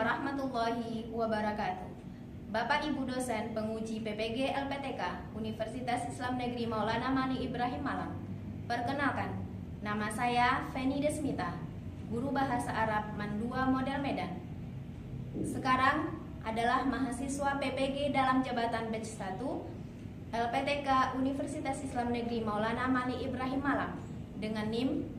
warahmatullahi wabarakatuh. Bapak Ibu dosen penguji PPG LPTK Universitas Islam Negeri Maulana Mani Ibrahim Malang. Perkenalkan, nama saya Feni Desmita, guru bahasa Arab Man 2 Model Medan. Sekarang adalah mahasiswa PPG dalam jabatan batch 1 LPTK Universitas Islam Negeri Maulana Mani Ibrahim Malang dengan NIM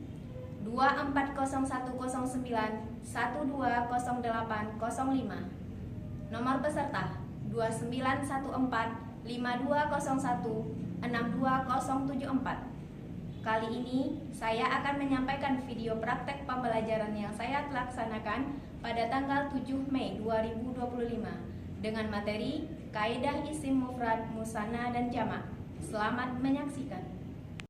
2401091200805. Nomor peserta 291452016274. Kali ini saya akan menyampaikan video praktek pembelajaran yang saya laksanakan pada tanggal 7 Mei 2025 dengan materi Kaidah Isim Mufrad, Musanna dan Jamak. Selamat menyaksikan.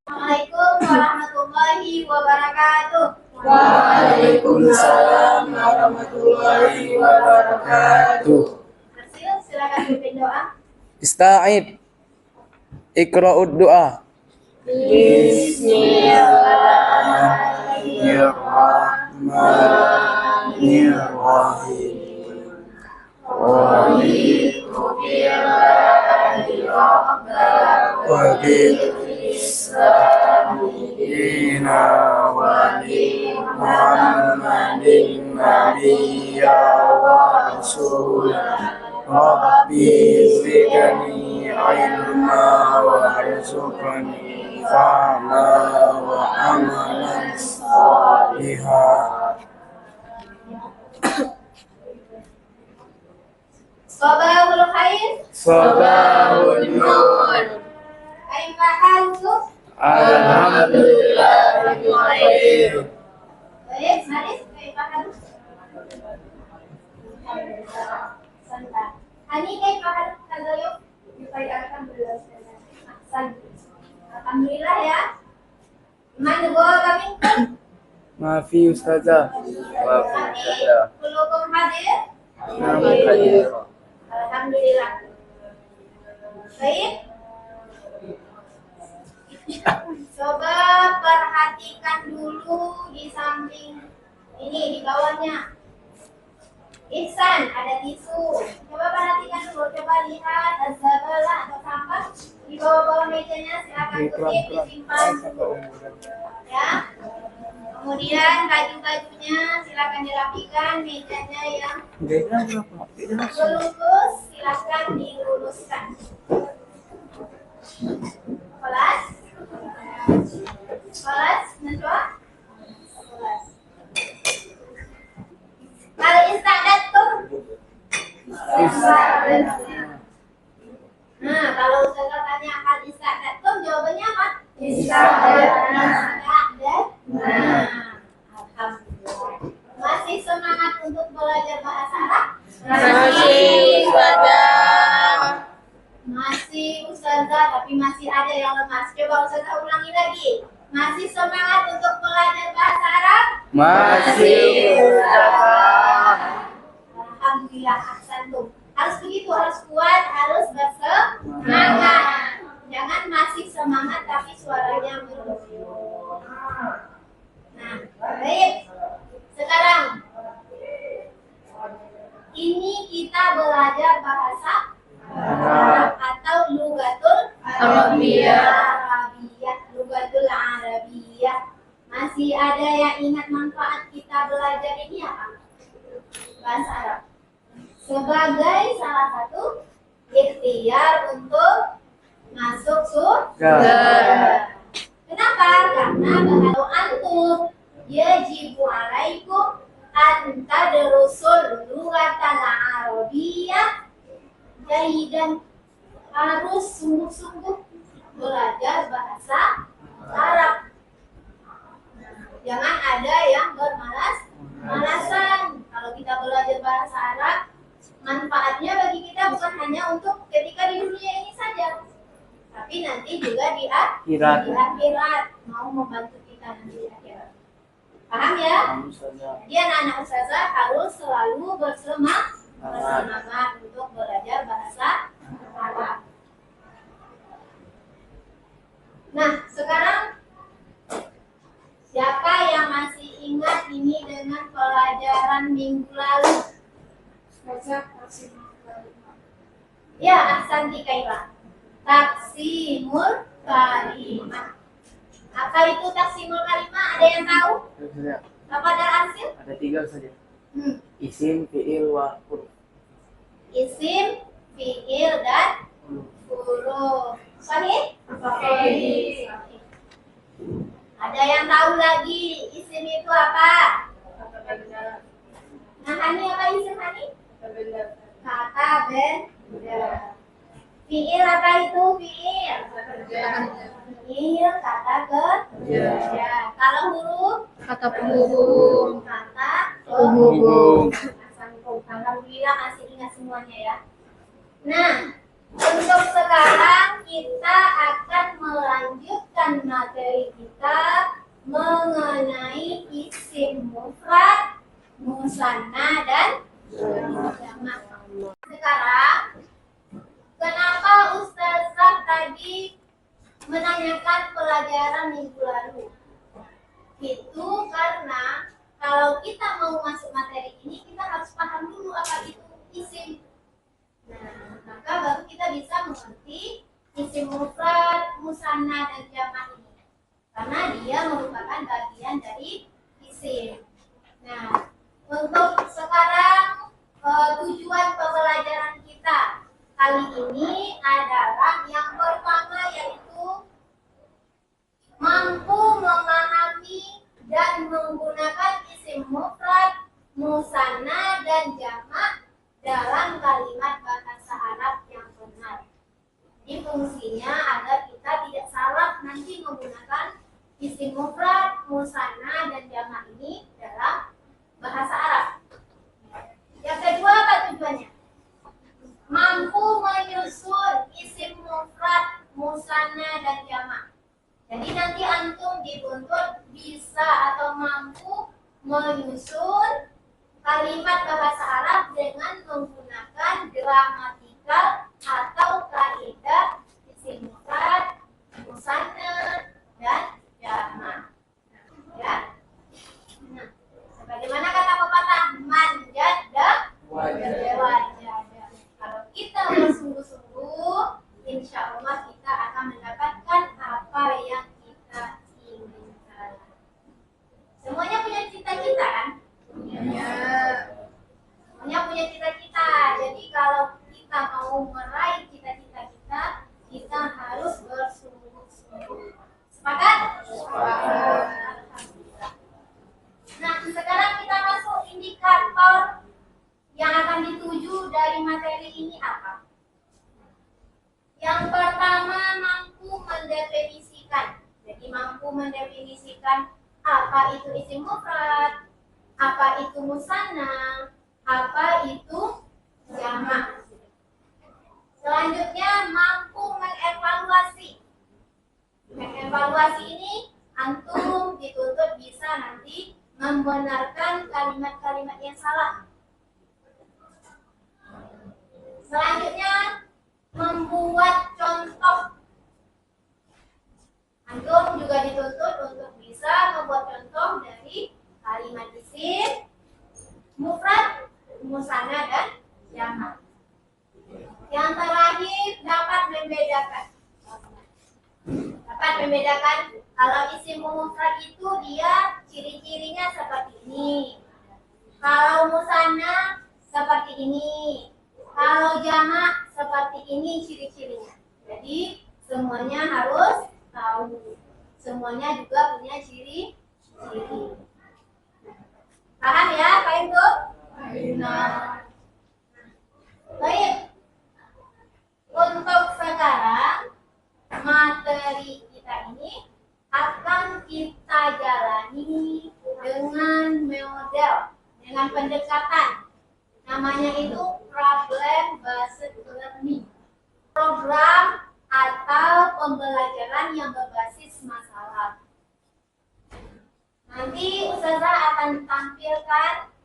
Assalamualaikum warahmatullahi wabarakatuh. Waalaikumsalam warahmatullahi wabarakatuh. Hasil, silakan pimpin doa. Ista'id. Iqra'ud doa. Bismillahirrahmanirrahim. Wa Sayyidina wa Muhammadin nabiyya wa rasulah. Rabbi zidni ilma warzuqni fahma wa amalan salihan. Sabahul khair. Sabahun nur. Kaifa halukum? Alhamdulillah khair. Baik, Haris, kaifa haluk? Santai. Hani kaifa haluk? Kazayuk? Alhamdulillah. Alhamdulillah ya. Man gua kami. Maafi ustazah. Kulukum hadir. Hadir. Alhamdulillah. Baik. Coba perhatikan dulu di samping ini, di bawahnya. Ihsan, ada tisu. Coba perhatikan dulu, coba lihat azabala atau sampah di bawah-bawah mejanya, silakan kutip, disimpan dulu. Ya. Kemudian baju-bajunya silakan dirapikan, mejanya yang lurus silakan diluluskan. Kelas? Kelas? Najwa? Kelas. Hal ista'adatum? Nah, kalau saya tanya hal ista'adatum, jawabannya apa? Ista'adatna. Nah, alhamdulillah. Masih semangat untuk belajar bahasa Arab? Masih ustazah. Masih ustazah, tapi masih ada yang lemas. Coba ustazah ulangi lagi. Masih semangat untuk belajar bahasa Arab? Masih ustazah. Alhamdulillah, ahsantum. Harus begitu, harus kuat, harus bersemangat. Jangan masih semangat tapi suaranya merdu. Nah, baik. Sekarang ini kita belajar bahasa Arab atau lugatul Arabiyah. Lugatul Arabiyah. Masih ada yang ingat manfaat kita belajar ini apa? Bahasa Arab. Sebagai salah satu ikhtiar untuk masuk surga. Kenapa? Karena kalau antum yajibu alaikum an tadrusul lughatal arabiyyah jahidan, harus sungguh-sungguh belajar bahasa Arab. Jangan ada yang bermalas-malasan. Kalau kita belajar bahasa Arab, manfaatnya bagi kita bukan hanya untuk ketika di dunia ini saja, tapi nanti juga di akhirat, mau membantu kita nanti di akhirat. Paham ya? Jadi anak-anak ustazah harus selalu bersemangat untuk belajar bahasa Arab. Nah, sekarang siapa yang masih ingat ini dengan pelajaran minggu lalu? membaca taksimul kalimat. Ya, ahsanti Kaila. Taksimul kalimat. Apa itu taksimul kalimat? Ada yang tahu? Ustazah, Apa ada hasil? ada 3 saja. Hmm. Isim, fi'il, wa huruf. Isim, fiil, dan huruf. Sahih? Sahih. Ada yang tahu lagi isim itu apa? Kata benda. Nah, Hani apa isim Hani? Kata benda. Kata benda. Fiil apa itu fiil? Kerja. Fiil kata kerja. Kalau huruf? Kata penghubung. Kata Penghubung. Alhamdulillah masih ingat semuanya ya. Nah, untuk sekarang kita akan melanjutkan materi kita mengenai isim mufrad, musanna, dan jamak. Sekarang, kenapa Ustazah tadi menanyakan pelajaran minggu lalu? Itu karena kalau kita mau masuk materi ini, kita harus paham dulu apa itu isim. Nah, maka baru kita bisa mengerti isim mufrad, musanna, dan jamak ini. Karena dia merupakan bagian dari isim. Nah, untuk sekarang tujuan pembelajaran kita kali ini adalah yang pertama yaitu mampu memahami dan menggunakan isim mufrad, musanna, dan jamak dalam kalimat bahasa Arab yang benar. Ini fungsinya agar kita tidak salah nanti menggunakan isim mufrad, musanna, dan jamak ini dalam bahasa Arab. Yang kedua apa tujuannya? Mampu menyusun isim mufrad, musanna, dan jamak. Jadi nanti antum dituntut bisa atau mampu menyusun kalimat bahasa Arab dengan menggunakan gramatikal atau kaidah isim mufrad, musanna, dan jamak. Ya. Nah, sebagaimana kata pepatah, man jadda wajada. Kalau kita bersungguh-sungguh, insya Allah kita akan mendapatkan apa yang kita inginkan. Semuanya punya cita-cita kan? Semuanya punya cita-cita. Jadi kalau kita mau meraih cita-cita kita, kita harus bersungguh-sungguh. Sepakat? Alhamdulillah. Nah, sekarang kita masuk indikator yang akan dituju dari materi ini apa? Yang pertama, mampu mendefinisikan. Jadi mampu mendefinisikan apa itu isim mufrad, apa itu musanna, apa itu jamak. Selanjutnya, mampu mengevaluasi. Mengevaluasi ini antum dituntut bisa nanti membenarkan kalimat-kalimat yang salah. Selanjutnya, membuat contoh. Antum juga dituntut untuk bisa membuat contoh dari kalimat isim, mufrad, musanna, dan jamak. Yang terakhir, dapat membedakan. Dapat membedakan kalau isim mufrad itu dia ciri-cirinya seperti ini. Kalau musanna seperti ini. Kalau jamak seperti ini ciri-cirinya. Jadi semuanya harus tahu. Semuanya juga punya ciri-ciri. Paham ya, Pak Ibu? Nah. Baik. Untuk sekarang materi kita ini akan kita jalani dengan model, dengan pendekatan. Namanya itu problem based learning. Program atau pembelajaran yang berbasis masalah. Nanti Ustazah akan tampilkan.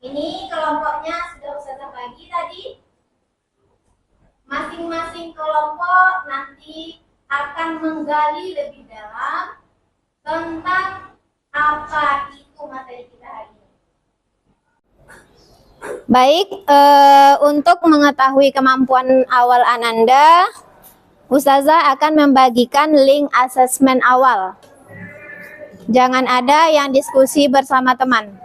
Ini kelompoknya sudah Ustazah bagi tadi. Masing-masing kelompok nanti akan menggali lebih dalam tentang apa itu materi kita hari ini. Baik, untuk mengetahui kemampuan awal Ananda, Ustazah akan membagikan link asesmen awal. Jangan ada yang diskusi bersama teman.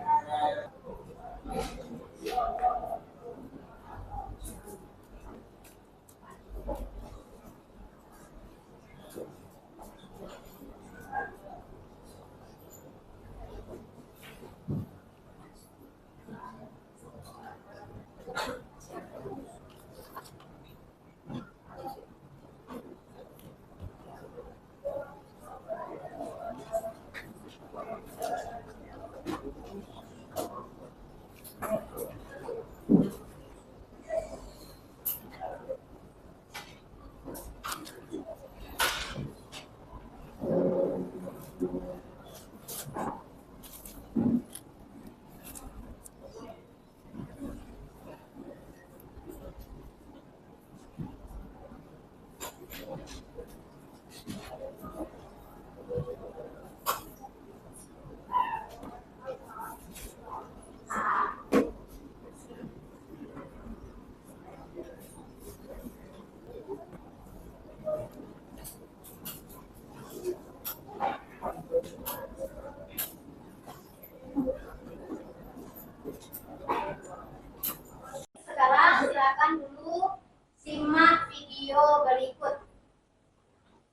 Sekarang silakan dulu simak video berikut.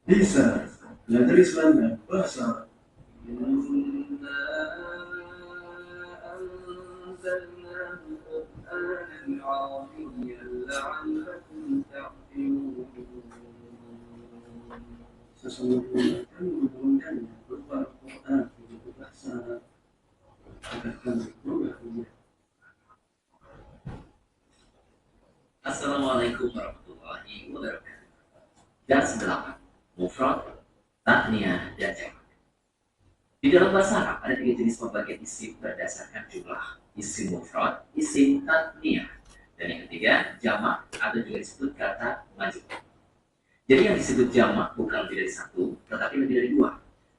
Bisa belajar Islam dan bahasa Arab. Sesungguhnya kami menurunkannya berupa Al-Quran menjadi bahasa Arab agar kami mengetahuinya. Assalamualaikum warahmatullahi wabarakatuh. Dars 8. Mufrad, Tatniyah, dan Jamak. Di dalam bahasa Arab ada 3 jenis pembagian isim berdasarkan jumlah. Isim mufrad, isim tatniyah, dan yang ketiga jamak atau juga disebut kata majmuk. Jadi yang disebut jamak bukan lebih dari 1, tetapi lebih dari 2.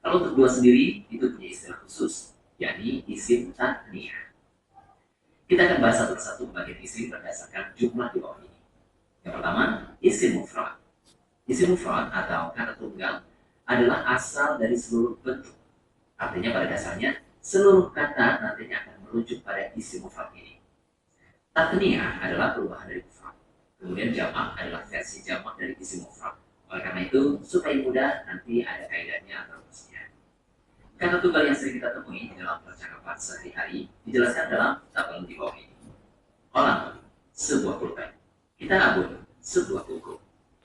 Kalau untuk 2 sendiri itu punya istilah khusus, yakni isim tatniyah. Kita akan bahas satu persatu pembagian isim berdasarkan jumlah di bawah ini. Yang pertama, isim mufrad. Isim mufrad atau kata tunggal adalah asal dari seluruh bentuk. Artinya pada dasarnya seluruh kata nantinya akan merujuk pada isim mufrad ini. Tatniyah adalah perubahan dari mufrad. Kemudian jamak adalah versi jamak dari isim mufrad. Oleh karena itu, supaya mudah nanti ada kaidahnya atau rumusnya. Kata tunggal yang sering kita temui di dalam percakapan sehari-hari dijelaskan dalam tabel di bawah ini. Kolam, sebuah pulpen. Kitabun, sebuah buku.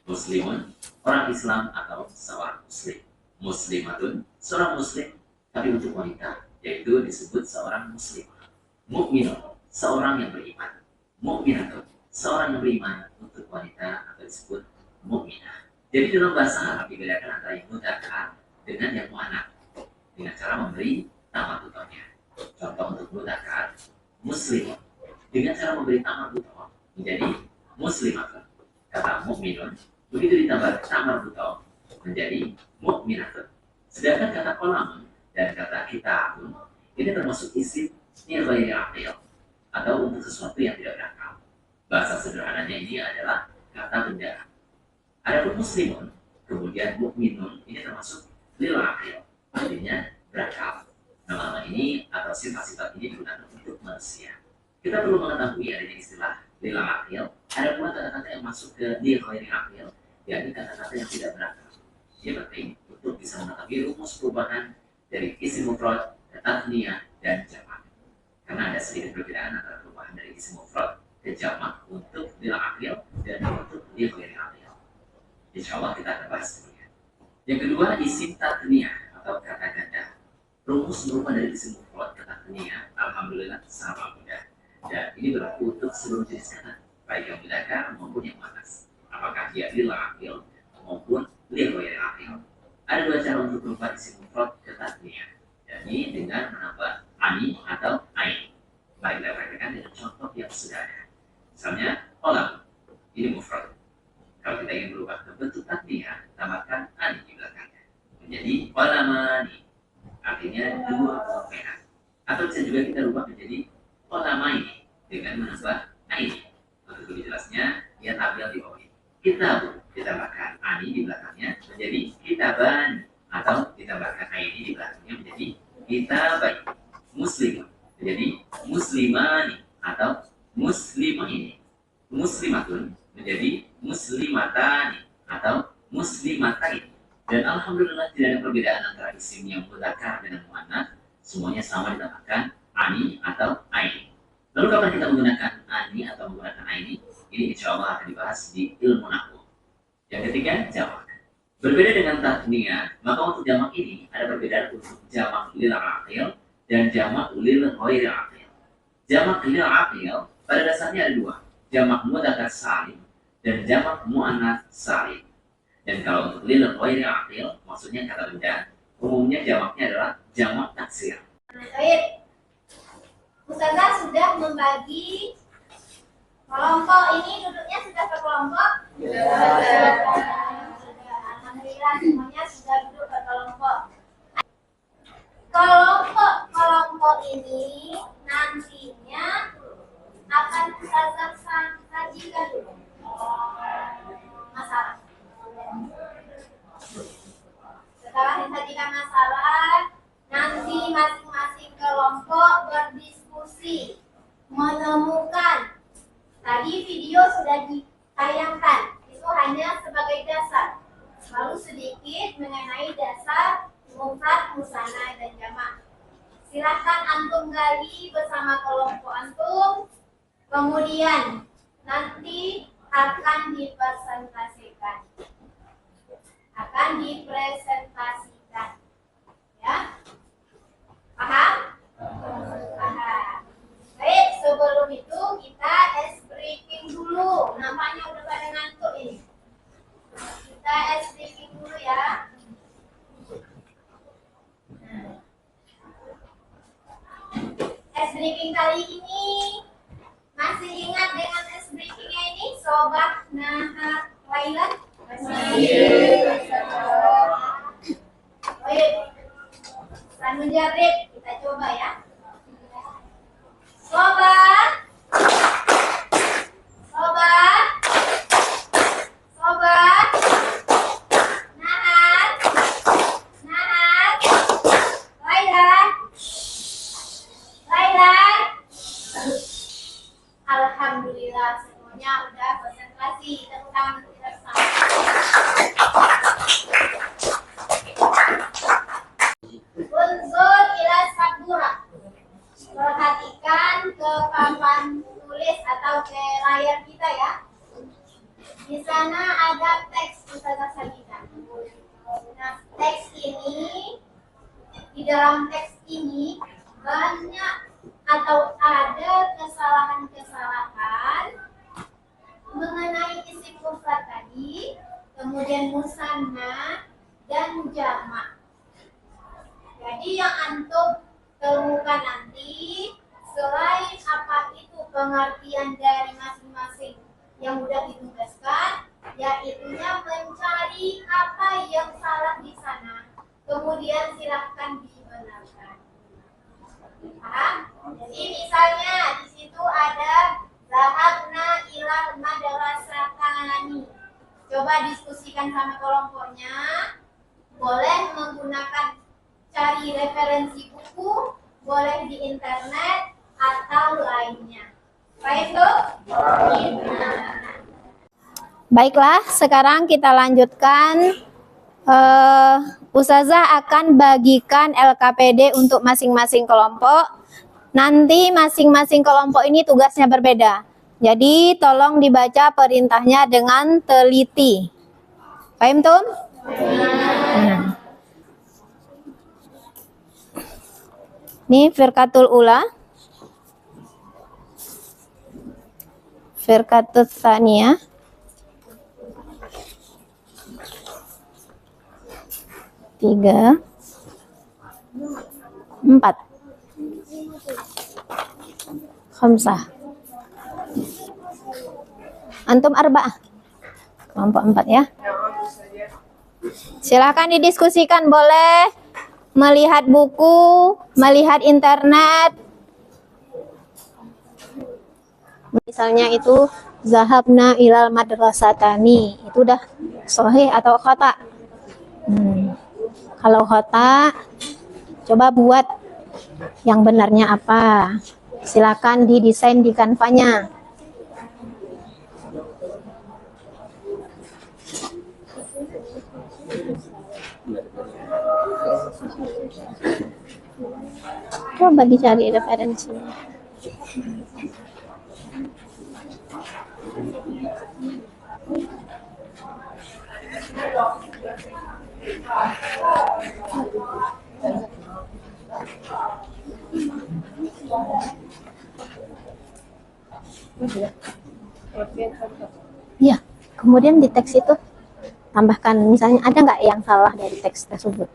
Muslimun, orang Islam atau seorang Muslim. Muslimatun, seorang Muslim, tapi untuk wanita, yaitu disebut seorang Muslimah. Mukminun, seorang yang beriman. Mukminatun, seorang yang beriman untuk wanita atau disebut mukminah. Jadi dalam bahasa Arab dibedakan antara yang mudzakkar dengan yang muannats dengan cara memberi tamat butohnya. Contoh untuk mudzakkar, muslimun, dengan cara memberi tamat butoh menjadi muslimatun. Kata mukminun, begitu ditambah tamat butoh menjadi mukminatun. Sedangkan kata qalamun dan kata kitabun ini termasuk isim ghairi aqil atau untuk sesuatu yang tidak berakal. Bahasa sederhananya ini adalah kata benda. Adapun muslimun, kemudian mukminun ini termasuk lil aqil, artinya berakal. Nama-nama ini atau sifat-sifat ini digunakan untuk manusia. Kita perlu mengetahui adanya istilah lil aqil. Ada pula kata-kata yang masuk ke lil ghairi aqil, yakni kata-kata yang tidak berakal. Ini penting untuk bisa mengetahui rumus perubahan dari isim mufrad, tatniyah, dan jamak. Karena ada sedikit perbedaan antara perubahan dari isim mufrad ke jamak untuk lil aqil dan untuk lil ghairi aqil. Insya Allah kita akan bahas dulu ya. Yang kedua, isim tatniyah atau kata ganda. Rumus berupa dari isim mufrad ke tatniyah, alhamdulillah sama mudah. Dan ini berlaku untuk seluruh jenis kata, baik yang mudzakkar maupun yang muannats. Apakah dia lil aqil maupun lil ghairi aqil. Ada 2 cara untuk merubah isim mufrad ke tatniyah, yakni dengan menambah ani atau ain. Mari kita praktekkan dengan contoh yang sudah ada. Misalnya, kolam, ini mufrad. Kalau kita ingin berubah ke bentuk tatniyah, tambahkan ani di belakangnya menjadi qalamani, artinya 2 pulpen. Atau bisa juga kita rubah menjadi qalamaini, dengan menambah ain. Untuk lebih jelasnya, lihat tabel di bawah ini. Kitab ditambahkan ani di belakangnya menjadi kitaban, atau ditambahkan ain di belakangnya menjadi kitabai. Muslim menjadi muslimani atau muslimaini. Muslimatun menjadi muslimatani atau muslimatain. Dan alhamdulillah tidak ada perbedaan antara isim yang mudzakkar dengan muannats, semuanya sama ditambahkan ani atau ain. Lalu kapan kita menggunakan ani atau menggunakan aini? Ini insya Allah akan dibahas di ilmu nahwu. Yang ketiga, jamak. Berbeda dengan tasniyah, maka untuk jamak ini ada perbedaan untuk jamak lil aqil dan jamak lil ghairi aqil. Jamak lil aqil pada dasarnya ada dua, jamak mudzakkar salim dan jamak muannats salim. Dan kalau untuk lil ghairi aqil, maksudnya kata benda, umumnya jamaknya adalah jamak taksir. Baik. Ustazah sudah membagi kelompok ini, duduknya sudah berkelompok? Sudah. Alhamdulillah semuanya sudah duduk berkelompok. Kelompok ini nantinya akan Ustazah sajikan dulu masalah. Setelah disajikan masalah, nanti masing-masing kelompok berdiskusi, menemukan. Tadi video sudah ditayangkan, itu hanya sebagai dasar. Lalu sedikit mengenai dasar mufrad, musanna, dan jamak. Silahkan antum gali bersama kelompok antum, kemudian nanti akan dipresentasikan. Ya? Paham? Paham. Baik, sebelum itu kita briefing dulu. Nampaknya udah pada ngantuk ini. Kita briefing dulu ya. Briefing kali ini masih ingat dengan briefingnya ini, Sobat Nahar Lailan? Masih. Baik. Sanujarib, kita coba ya. Sobat Nahar Lailan. Alhamdulillah semuanya udah konsentrasi. Tepuk tangan untuk kita bersama. Unzur ila sabura. Perhatikan ke papan tulis atau ke layar kita ya. Di sana ada teks Ustazah sajikan. Nah, teks ini, di dalam teks ini banyak atau ada kesalahan-kesalahan mengenai isim mufrad tadi, kemudian musanna dan jamak. Jadi yang antum temukan nanti, selain apa itu pengertian dari masing-masing yang sudah ditugaskan, yaitunya mencari apa yang salah di sana, kemudian silahkan dibenarkan. Paham? Jadi misalnya di situ ada zahabna ilal madrasatani. Coba diskusikan sama kelompoknya. Boleh menggunakan cari referensi buku, boleh di internet atau lainnya. Baik, tuh? Baiklah, sekarang kita lanjutkan. Ustazah akan bagikan LKPD untuk masing-masing kelompok. Nanti masing-masing kelompok ini tugasnya berbeda. Jadi tolong dibaca perintahnya dengan teliti. Paham, Tum? Ini firqatul ula, firqatul tsaniyah, tiga, empat, khamsah. Antum arba'ah, kelompok 4 ya. Silakan didiskusikan, boleh melihat buku, melihat internet, Misalnya itu zahabna ilal madrasatani, itu udah sahih atau khata? Kalau khata, coba buat yang benarnya apa. Silakan didesain di kanvanya. Coba dicari referensinya. Ya, kemudian di teks itu tambahkan, misalnya ada nggak yang salah dari teks tersebut.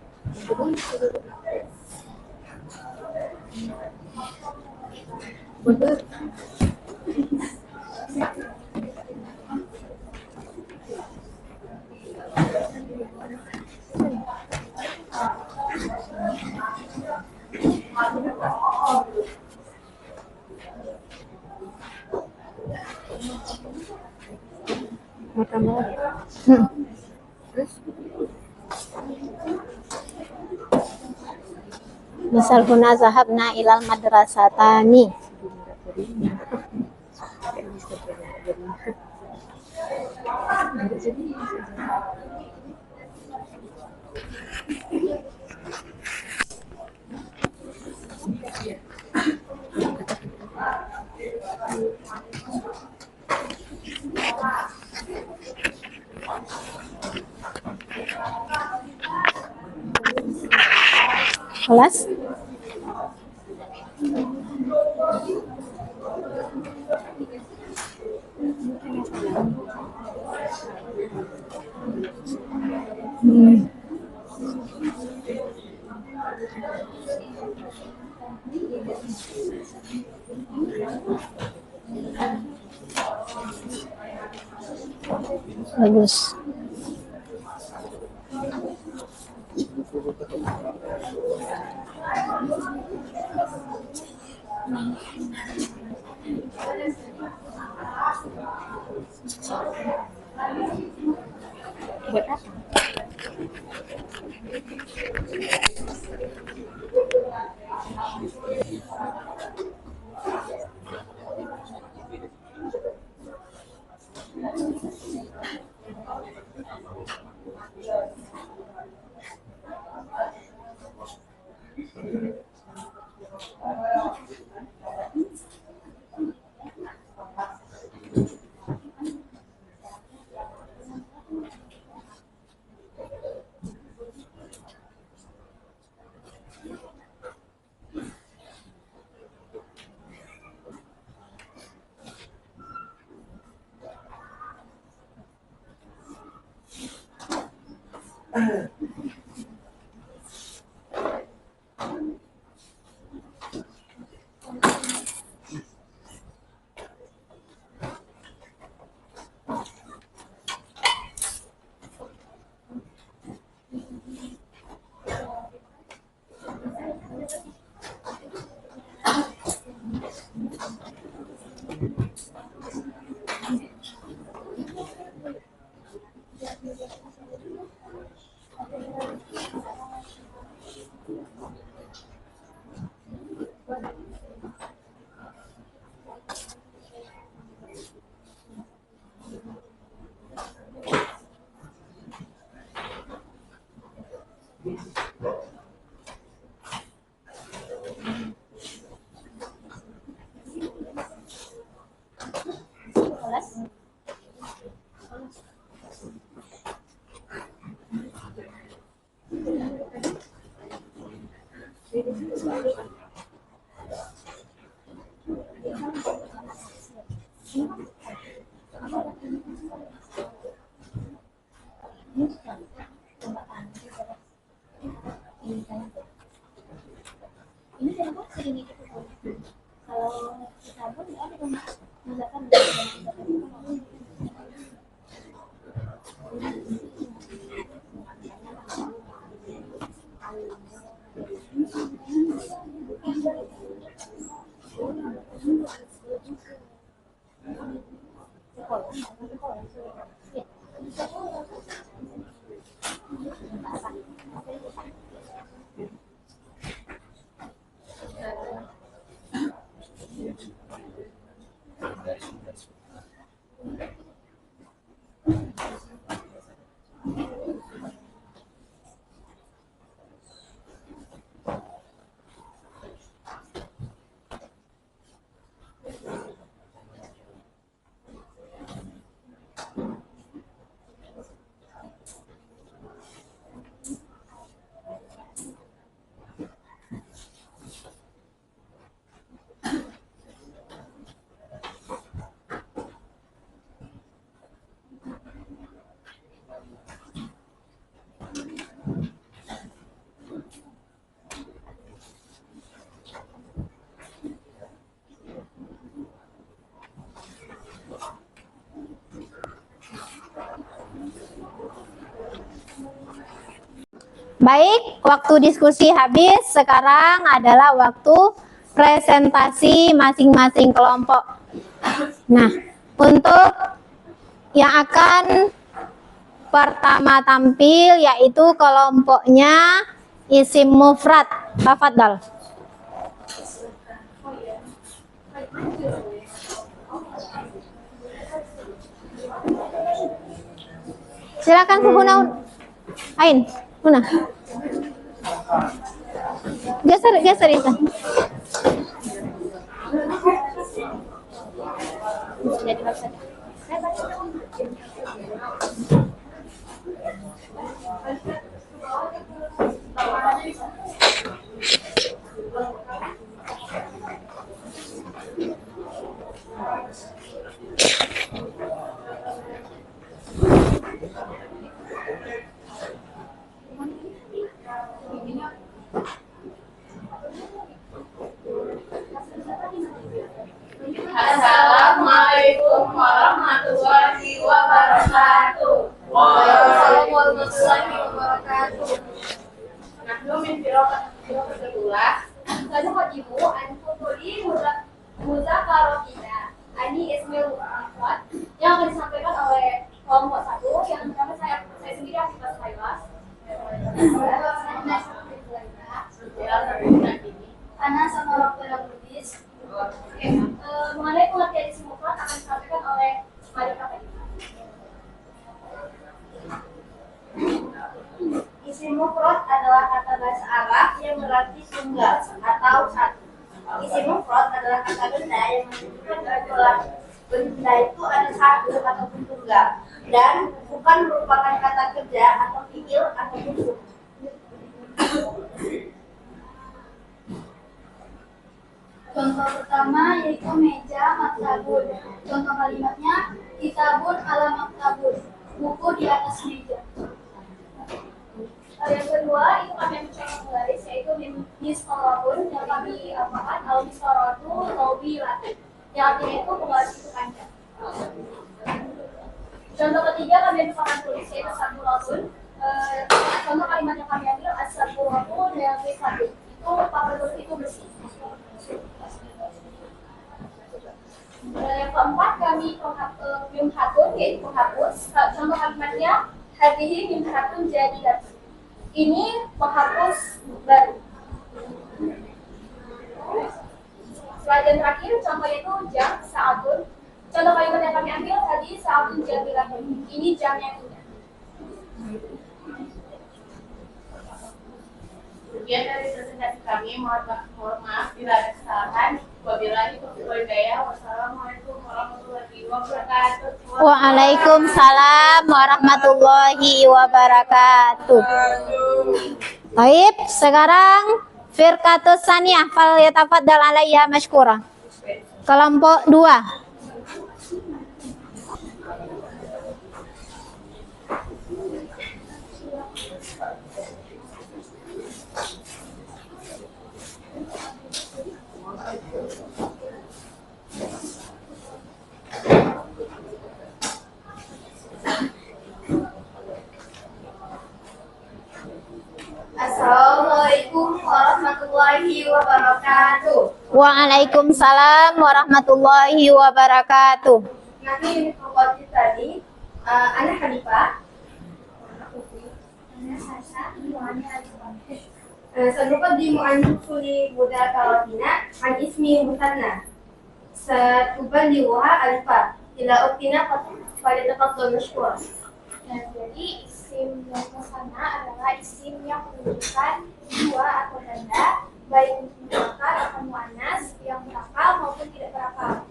Misal huna zahabna ilal madrasatani. Kelas? Bagus. Buat apa? Ini kenapa sering itu? Kalau sabun ada menggunakan Baik, waktu diskusi habis. Sekarang adalah waktu presentasi masing-masing kelompok. Nah, untuk yang akan pertama tampil yaitu kelompoknya isim mufrad. Tafadhal. Silakan Huna. Ain, Huna. Geser itu. Assalamualaikum warahmatullahi wabarakatuh. Waalaikumsalam warahmatullahi wabarakatuh. Nahnu min firaqatullah. Kanu wajibu an futuli muzakarotina. Ini ismil mufrad yang akan disampaikan oleh kelompok 1 yang pertama saya sendiri aktivitas Failas. Karena sama waktu yang lebih mengenai pengertian isim mufrad akan disampaikan oleh Mari Kakak. Isim mufrad adalah kata bahasa Arab yang berarti tunggal atau satu. Isim mufrad adalah kata benda yang menunjukkan jumlah benda itu ada satu ataupun tunggal dan bukan merupakan kata kerja atau fiil atau bentuk. Contoh pertama yaitu meja maktabun. Contoh kalimatnya kitabun ala maktabun. Buku di atas meja. Yang kedua itu kami mencoba menggaris yaitu miskorotun yang kami apakan al miskoratu tawilatu yang artinya itu penggaris itu panjang. Contoh ketiga kami akan tulis yaitu saburatun. Contoh kalimat yang kami ambil as-saburatun yang satu itu papan itu bersih. Yang keempat kami mimhatun yaitu penghapus. Contoh kalimatnya hadihi mimhatun jadidah. Ini penghapus baru. Slide terakhir contohnya itu jam saatun. Contoh kalimat yang kami ambil tadi saatun jamilah. Ini jam yang indah. Sekian dari presentasi kami. Mohon maaf bila ada kesalahan. Wabillahi taufiq wal hidayah. Wassalamualaikum warahmatullahi wabarakatuh. Waalaikumsalam warahmatullahi wabarakatuh. Baik, sekarang firqatus saniyah fal yatafaddal alaiha mashkura. Kelompok 2. Assalamualaikum warahmatullahi wabarakatuh. Waalaikumsalam warahmatullahi wabarakatuh. Nanti unit pokok tadi, anak Hanifah, anak Sasa, serupa di mu'anfuli muda kawatina, an ismi mutanna. Setuban di wuha alifah, ila uktina pada tempat domeskur. Jadi isim yang musanna adalah isim yang menunjukkan dua atau tanda baik muzakkar atau muannas yang berakal maupun tidak berakal.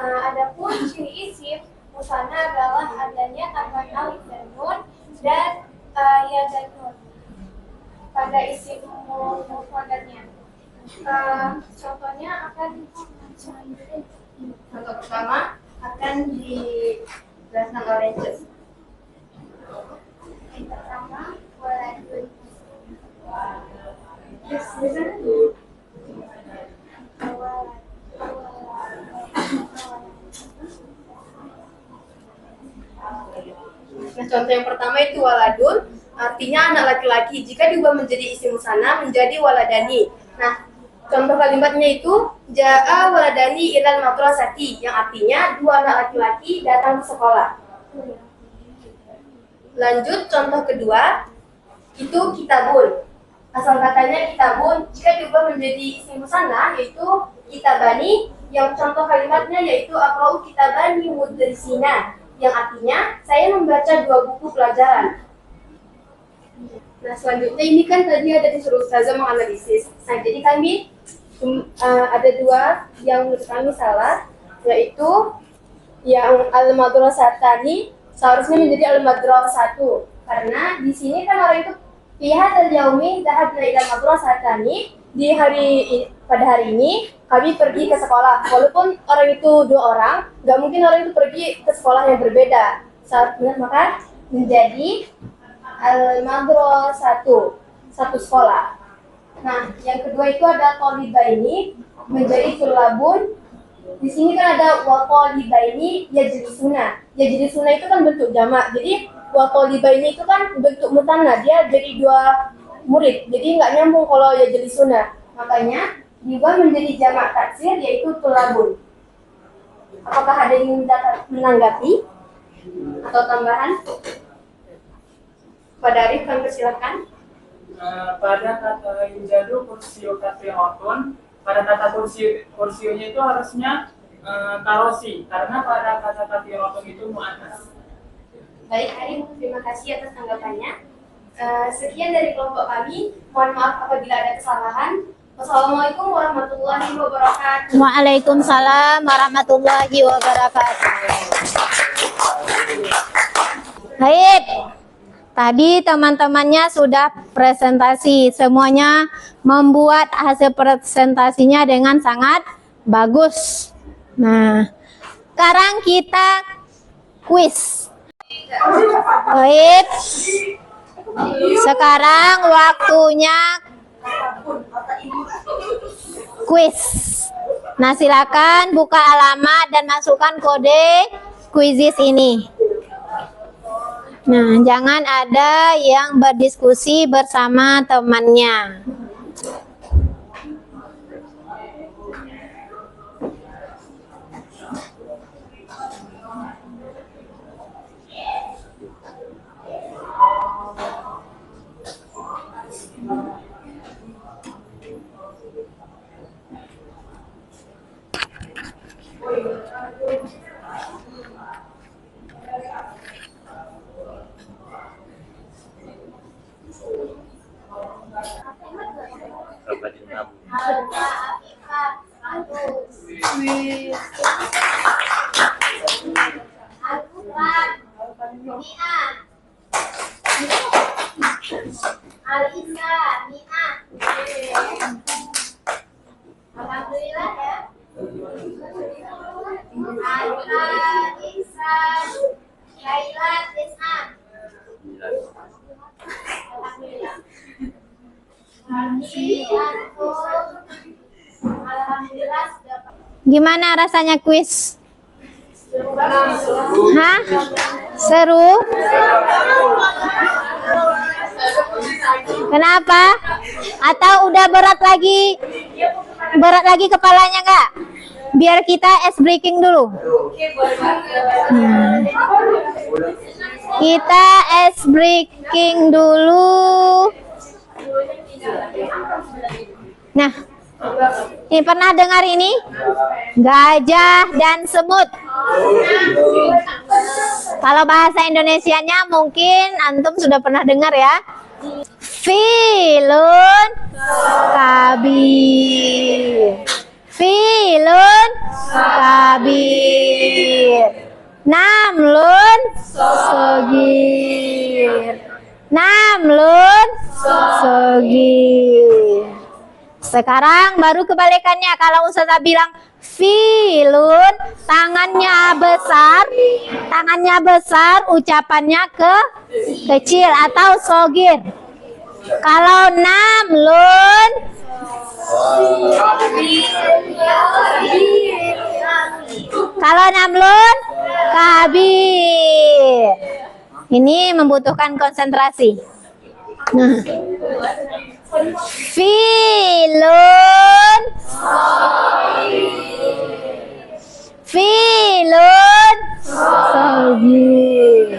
Adapun ciri isim musanna adalah adanya tambahan alif dan nun dan ya dan nun pada isim mufradnya. Contohnya akan contoh pertama akan dijelaskan oleh Jess. Yang pertama waladun. Nah, contoh yang pertama itu waladun. artinya anak laki-laki. Jika diubah menjadi isim musanna menjadi waladani. Nah, contoh kalimatnya itu ja'a waladani ilal madrasati, yang artinya dua anak laki-laki datang ke sekolah. Lanjut contoh kedua, itu kitabun. Asal katanya kitabun, jika diubah menjadi isim musanna yaitu kitabani, yang contoh kalimatnya yaitu aqra'u kitabani mudrisina, yang artinya saya membaca dua buku pelajaran. Nah, selanjutnya ini kan tadi ada disuruh ustazah menganalisis. Nah, jadi kami ada dua yang menurut kami salah, yaitu yang al-madrasatani seharusnya menjadi al-madrasatu, karena di sini kan orang itu pihak al-yaumi dhahabna ila madrasatani, pada hari ini kami pergi ke sekolah. Walaupun orang itu dua orang, nggak mungkin orang itu pergi ke sekolah yang berbeda. Maka menjadi al-madrasatu, satu sekolah. Nah, yang kedua itu ada tolibaini menjadi tulabun. Di sini kan ada watolibaini yajlisuna. Yajlisuna itu kan bentuk jamak. Jadi watolibaini itu kan bentuk mutanna, dia jadi dua murid. Jadi nggak nyambung kalau yajlisuna. Makanya diubah menjadi jamak taksir yaitu tulabun. Apakah ada yang menanggapi atau tambahan? Pak Darif, kami persilahkan. Pada kata injadu kursio katirotun, pada kata kursionya itu harusnya karosi, karena pada kata katirotun itu mu'annas. Baik, Arif, terima kasih atas tanggapannya. Sekian dari kelompok kami. Mohon maaf apabila ada kesalahan. Wassalamualaikum warahmatullahi wabarakatuh. Waalaikumsalam warahmatullahi wabarakatuh. Baik, tadi teman-temannya sudah presentasi. Semuanya membuat hasil presentasinya dengan sangat bagus. Nah, sekarang kita kuis. Baik, sekarang waktunya kuis. Nah, silakan buka alamat dan masukkan kode kuisis ini. Nah, jangan ada yang berdiskusi bersama temannya. Alhamdulillah ya. Alhamdulillah sudah. Gimana rasanya kuis? Hah? Seru? Kenapa? Atau udah berat lagi? Berat lagi kepalanya nggak? Biar kita ice breaking dulu. Kita ice breaking dulu. Nah, ini pernah dengar ini? Gajah dan semut. Kalau bahasa Indonesianya mungkin antum sudah pernah dengar ya. Filun kabir. Filun kabir. Namlun sogir. Namlun sogir. Sekarang baru kebalikannya. Kalau Ustazah bilang filun, tangannya besar, ucapannya kecil atau sogir. Kalau namlun, kabir. Ini membutuhkan konsentrasi. Nah. Filun. Filun. Sagir.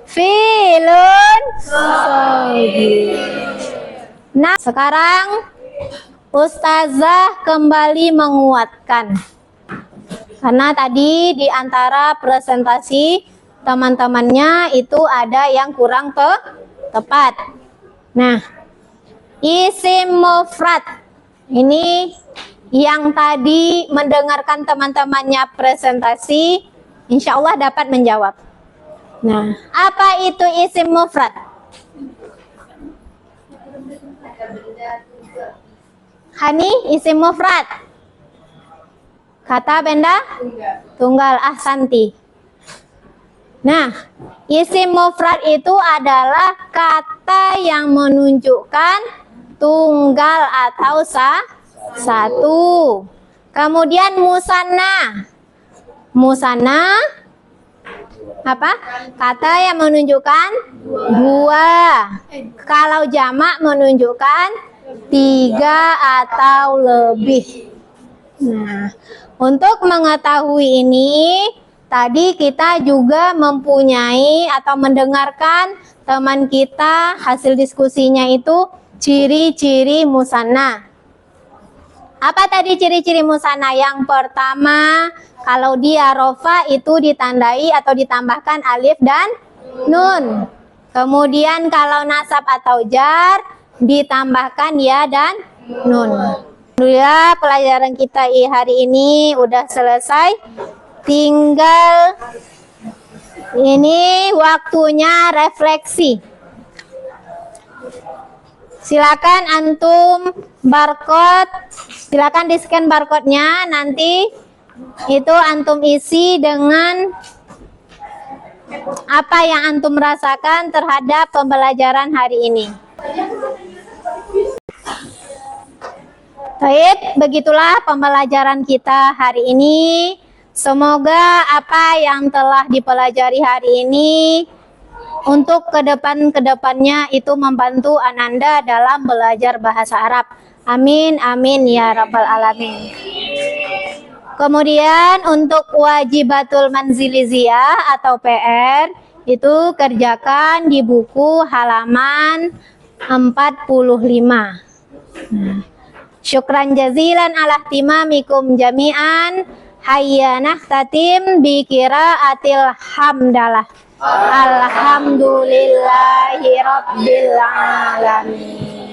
Filun. Sagir. Nah, sekarang Ustazah kembali menguatkan. Karena tadi di antara presentasi teman-temannya itu ada yang kurang tepat. Nah, isim mufrad ini yang tadi mendengarkan teman-temannya presentasi, insya Allah dapat menjawab. Nah, apa itu isim mufrad? Hani, isim mufrad. Kata benda? Tunggal. Ahsanti. Nah, isim mufrad itu adalah kata yang menunjukkan tunggal atau satu. Kemudian musanna. Musanna apa? Kata yang menunjukkan dua. Kalau jamak menunjukkan tiga atau lebih. Nah, untuk mengetahui ini, tadi kita juga mempunyai atau mendengarkan teman kita hasil diskusinya itu ciri-ciri musanna. Apa tadi ciri-ciri musanna? Yang pertama, kalau dia rofa itu ditandai atau ditambahkan alif dan nun. Kemudian kalau nasab atau jar ditambahkan ya dan nun. Alhamdulillah pelajaran kita hari ini udah selesai. Tinggal ini waktunya refleksi. Silakan antum barcode, silakan di scan barcode-nya, nanti itu antum isi dengan apa yang antum rasakan terhadap pembelajaran hari ini. Baik, begitulah pembelajaran kita hari ini. Semoga apa yang telah dipelajari hari ini untuk kedepannya itu membantu Ananda dalam belajar bahasa Arab. Amin, amin ya rabbal alamin. Kemudian untuk wajibatul manziliziyah atau PR itu kerjakan di buku halaman 45. Syukran jazilan ala ihtimamikum jami'an. Hayyanah tatim bi qiraatil hamdalah. Alhamdulillahi rabbil alamin.